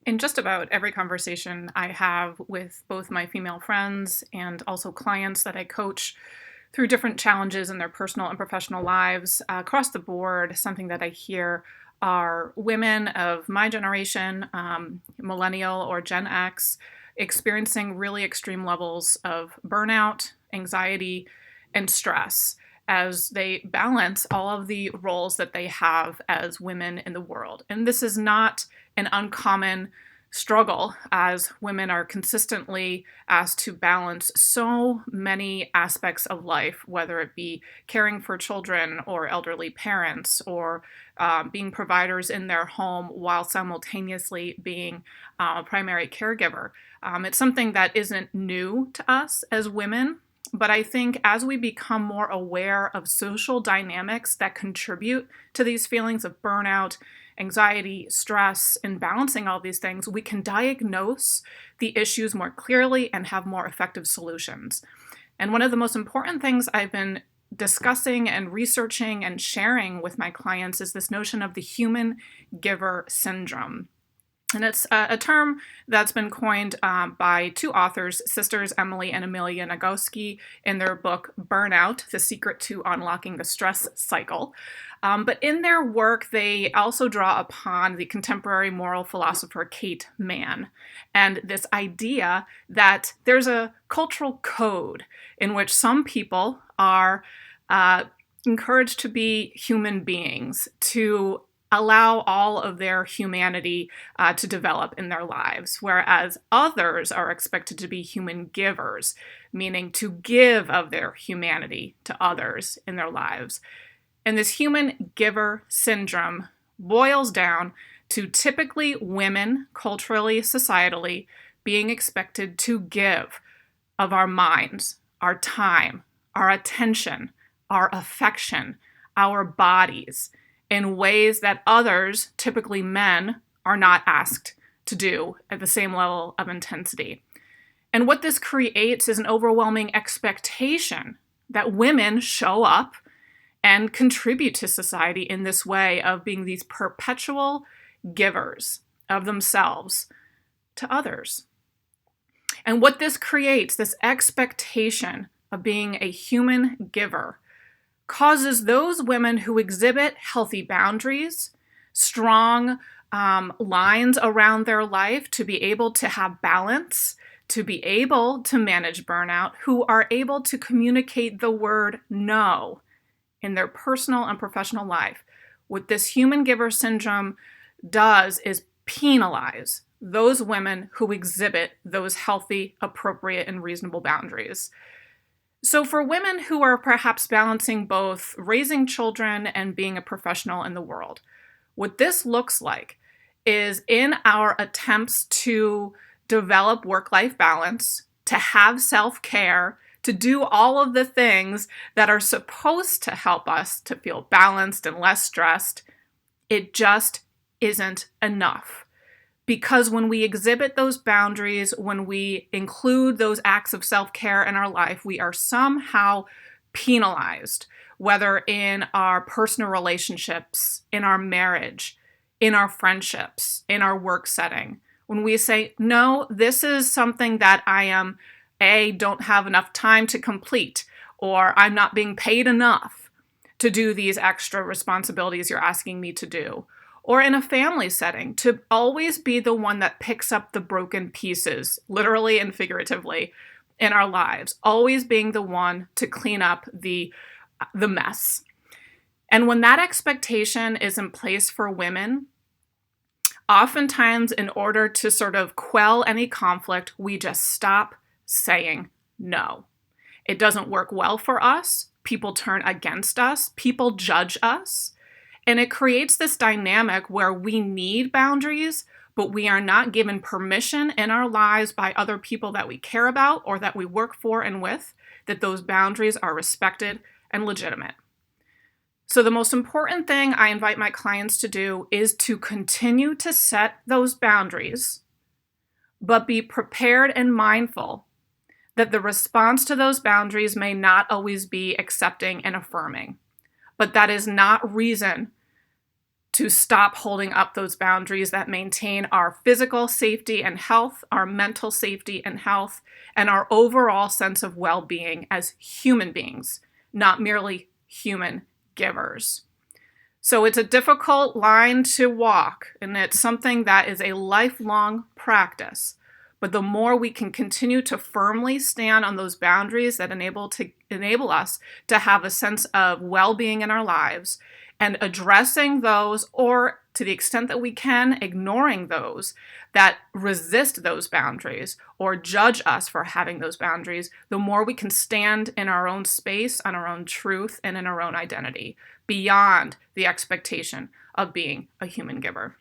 In just about every conversation I have with both my female friends and also clients that I coach through different challenges in their personal and professional lives, across the board, something that I hear are women of my generation, millennial or Gen X, experiencing really extreme levels of burnout, anxiety, and stress as they balance all of the roles that they have as women in the world. And this is not an uncommon struggle as women are consistently asked to balance so many aspects of life, whether it be caring for children or elderly parents or being providers in their home while simultaneously being a primary caregiver. It's something that isn't new to us as women. But I think as we become more aware of social dynamics that contribute to these feelings of burnout, anxiety, stress, and balancing all these things, we can diagnose the issues more clearly and have more effective solutions. And one of the most important things I've been discussing and researching and sharing with my clients is this notion of the human giver syndrome. And it's a term that's been coined by two authors, sisters Emily and Amelia Nagoski, in their book Burnout, The Secret to Unlocking the Stress Cycle. But in their work, they also draw upon the contemporary moral philosopher Kate Manne and this idea that there's a cultural code in which some people are encouraged to be human beings, to allow all of their humanity to develop in their lives, whereas others are expected to be human givers, meaning to give of their humanity to others in their lives. And this human giver syndrome boils down to typically women, culturally, societally, being expected to give of our minds, our time, our attention, our affection, our bodies, in ways that others, typically men, are not asked to do at the same level of intensity. And what this creates is an overwhelming expectation that women show up and contribute to society in this way of being these perpetual givers of themselves to others. And what this creates, this expectation of being a human giver, causes those women who exhibit healthy boundaries, strong lines around their life to be able to have balance, to be able to manage burnout, who are able to communicate the word no in their personal and professional life. What this human giver syndrome does is penalize those women who exhibit those healthy, appropriate, and reasonable boundaries. So for women who are perhaps balancing both raising children and being a professional in the world, what this looks like is in our attempts to develop work-life balance, to have self-care, to do all of the things that are supposed to help us to feel balanced and less stressed, it just isn't enough. Because when we exhibit those boundaries, when we include those acts of self-care in our life, we are somehow penalized, whether in our personal relationships, in our marriage, in our friendships, in our work setting. When we say, no, this is something that don't have enough time to complete, or I'm not being paid enough to do these extra responsibilities you're asking me to do. Or in a family setting, to always be the one that picks up the broken pieces, literally and figuratively, in our lives, always being the one to clean up the mess. And when that expectation is in place for women, oftentimes in order to sort of quell any conflict, we just stop saying no. It doesn't work well for us. People turn against us. People judge us. And it creates this dynamic where we need boundaries, but we are not given permission in our lives by other people that we care about or that we work for and with, that those boundaries are respected and legitimate. So the most important thing I invite my clients to do is to continue to set those boundaries, but be prepared and mindful that the response to those boundaries may not always be accepting and affirming. But that is not reason to stop holding up those boundaries that maintain our physical safety and health, our mental safety and health, and our overall sense of well-being as human beings, not merely human givers. So it's a difficult line to walk, and it's something that is a lifelong practice. But the more we can continue to firmly stand on those boundaries that enable us to have a sense of well-being in our lives, and addressing those, or to the extent that we can, ignoring those that resist those boundaries or judge us for having those boundaries, the more we can stand in our own space, on our own truth, and in our own identity, beyond the expectation of being a human giver.